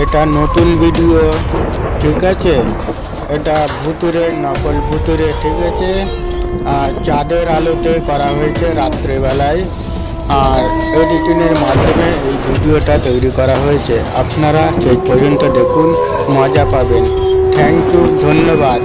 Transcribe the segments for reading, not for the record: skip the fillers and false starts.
এটা নতুন ভিডিও, ঠিক আছে। এটা ভুতুরে, নকল ভুতুরে, ঠিক আছে। আর চাঁদের আলোতে করা হয়েছে রাত্রেবেলায়, আর এডিটিংয়ের মাধ্যমে এই ভিডিওটা তৈরি করা হয়েছে। আপনারা শেষ পর্যন্ত দেখুন, মজা পাবেন। থ্যাংক ইউ, ধন্যবাদ।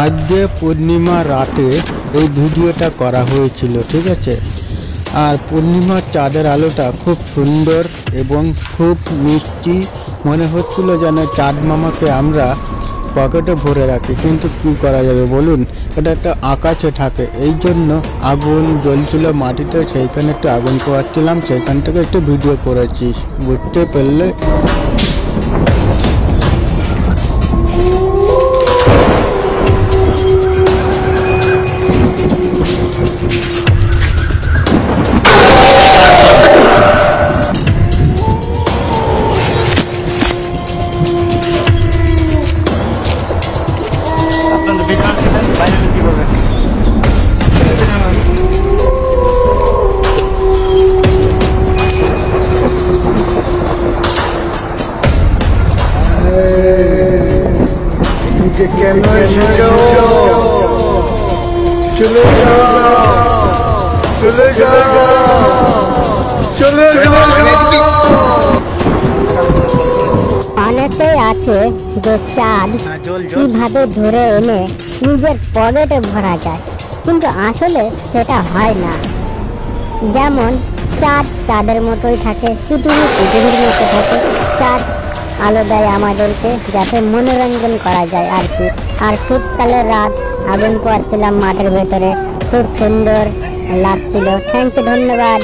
আজকে পূর্ণিমা রাতে এই ভিডিওটা করা হয়েছিল, ঠিক আছে। আর পূর্ণিমার চাঁদের আলোটা খুব সুন্দর এবং খুব মিষ্টি মনে হচ্ছিল, যেন চাঁদ মামাকে আমরা পকেটে ভরে রাখি। কিন্তু কি করা যাবে বলুন, এটা একটা আকাশে থাকে, এই জন্য আগুন জ্বলছিল মাটিতে, সেইখানে একটু আগুন পোয়াচ্ছিলাম, সেইখান থেকে একটু ভিডিও করেছি, বুঝতে পারলে। অনেকেই আছে যে চাঁদ কিভাবে ধরে এনে নিজের পকেটে ভরা যায়, কিন্তু আসলে সেটা হয় না। যেমন চাঁদ চাঁদের মতোই থাকে, পৃথিবী পৃথিবীর মতো থাকে। চাঁদ আলো দেয় আমাদেরকে, যাতে মনোরঞ্জন করা যায় আর কি। আর শীতকালের রাত আগুন পোয়াচ্ছিলাম মাঠের ভেতরে, খুব সুন্দর লাগছিল। থ্যাংক ইউ, ধন্যবাদ।